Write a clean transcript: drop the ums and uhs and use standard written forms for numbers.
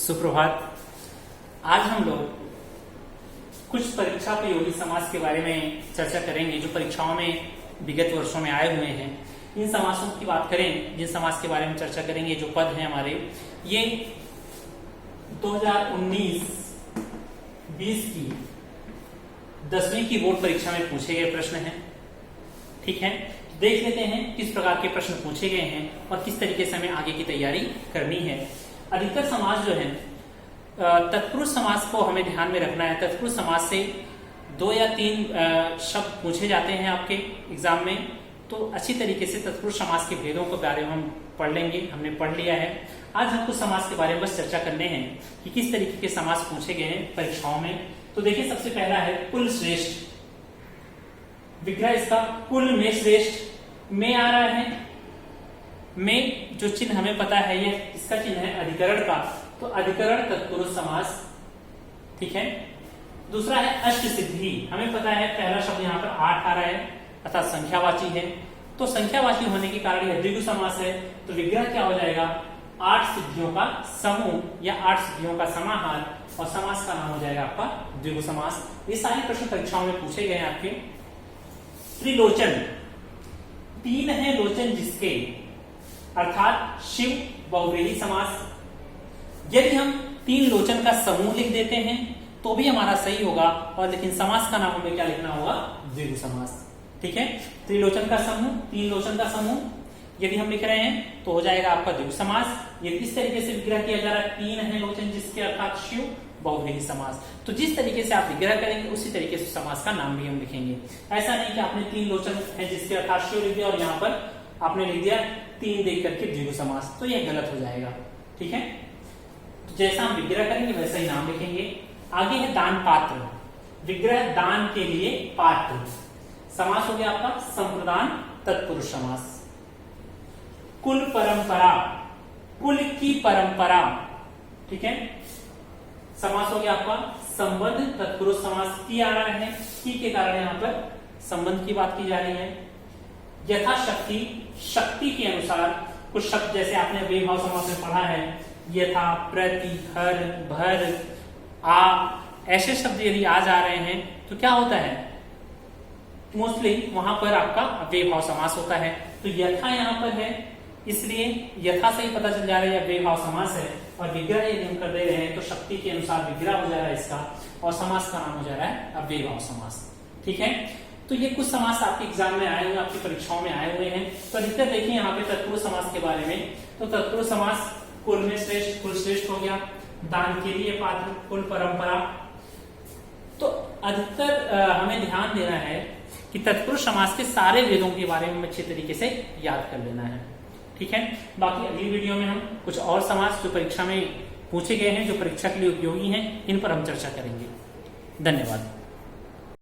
सुप्रभात। आज हम लोग कुछ परीक्षा उपयोगी समास के बारे में चर्चा करेंगे जो परीक्षाओं में विगत वर्षों में आए हुए हैं। इन समासों की बात करें, जिन समास के बारे में चर्चा करेंगे, जो पद हैं हमारे, ये 2019-20 की 10वीं की बोर्ड परीक्षा में पूछे गए प्रश्न हैं। ठीक है, देख लेते हैं किस प्रकार के प्रश्न पूछे गए हैं और किस तरीके से हमें आगे की तैयारी करनी है। अधिकतर समास जो है तत्पुरुष समास को हमें ध्यान में रखना है। तत्पुरुष समास से 2 या 3 शब्द पूछे जाते हैं आपके एग्जाम में, तो अच्छी तरीके से तत्पुरुष समास के भेदों के बारे में हम पढ़ लेंगे। हमने पढ़ लिया है। आज हम कुछ समास के बारे में बस चर्चा करने हैं कि किस तरीके के समास पूछे गए हैं परीक्षाओं में। तो देखिए, सबसे पहला है कुल श्रेष्ठ। विग्रह इसका कुल में श्रेष्ठ में आ रहा है। में जो चिन्ह हमें पता है, यह इसका चिन्ह है अधिकरण का, तो अधिकरण तत्पुरुष समास। ठीक है। दूसरा है अष्ट सिद्धि। हमें पता है पहला शब्द यहाँ पर 8 आ रहा है अर्थात संख्यावाची है, तो संख्यावाची होने के कारण यह द्विगु समास है। तो विग्रह क्या हो जाएगा? 8 सिद्धियों का समूह या 8 सिद्धियों का समाहार, और समास का नाम हो जाएगा आपका द्विगु समास। ये सारे प्रश्न परीक्षाओं में पूछे गए हैं आपके। त्रिलोचन, 3 है लोचन जिसके, अर्थात शिव बहुव्रीहि समास। यदि हम 3 लोचन का समूह लिख देते हैं तो भी हमारा सही होगा, और लेकिन समास का नाम हमें क्या लिखना होगा? द्विगु समास। ठीक है, त्रिलोचन का समूह, 3 लोचन का समूह यदि हम लिख रहे हैं तो हो जाएगा आपका द्विगु समास। यदि इस तरीके से विग्रह किया जा रहा है, 3 है लोचन जिसके, अर्थात शिव बहुव्रीहि समास, तो जिस तरीके से आप विग्रह करेंगे उसी तरीके से समास का नाम भी हम लिखेंगे। ऐसा नहीं कि आपने 3 लोचन है जिसके, अर्थात शिव लिख दिया और यहाँ पर आपने लिख दिया 3 देख करके द्विगु समास, तो यह गलत हो जाएगा। ठीक है, तो जैसा हम विग्रह करेंगे वैसा ही नाम लिखेंगे। आगे है दान पात्र। विग्रह दान के लिए पात्र। समास हो गया आपका संप्रदान तत्पुरुष समास। कुल परंपरा, कुल की परंपरा। ठीक है, समास हो गया आपका संबंध तत्पुरुष समास। की आ रहा है, की के कारण यहाँ पर संबंध की बात की जा रही है। यथाशक्ति, शक्ति के अनुसार। कुछ शब्द जैसे आपने अव्ययीभाव समास में पढ़ा है, यथा, प्रति, हर, भर, आ, ऐसे शब्द यदि आ जा रहे हैं तो क्या होता है? मोस्टली वहां पर आपका अव्ययीभाव समास होता है। तो यथा यहाँ पर है, इसलिए यथा से ही पता चल जा रहा है अव्ययीभाव समास है, और विग्रह यदि हम कर दे रहे हैं तो शक्ति के अनुसार विग्रह हो जा रहा है इसका, और समास का नाम हो जा रहा है अव्ययीभाव समास। ठीक है, तो ये कुछ समास आपके एग्जाम में आए हुए, आपकी परीक्षाओं में आए हुए हैं। तो अधिकतर देखिए यहाँ पे तत्पुरुष समास के बारे में, तो तत्पुरुष समास कुल में श्रेष्ठ, कुल श्रेष्ठ हो गया, दान के लिए पात्र, कुल परंपरा। तो अधिकतर हमें ध्यान देना है कि तत्पुरुष समास के सारे वेदों के बारे में अच्छे तरीके से याद कर लेना है। ठीक है, बाकी अगली वीडियो में हम कुछ और समास जो परीक्षा में पूछे गए हैं, जो परीक्षा के लिए उपयोगी हैं, इन पर हम चर्चा करेंगे। धन्यवाद।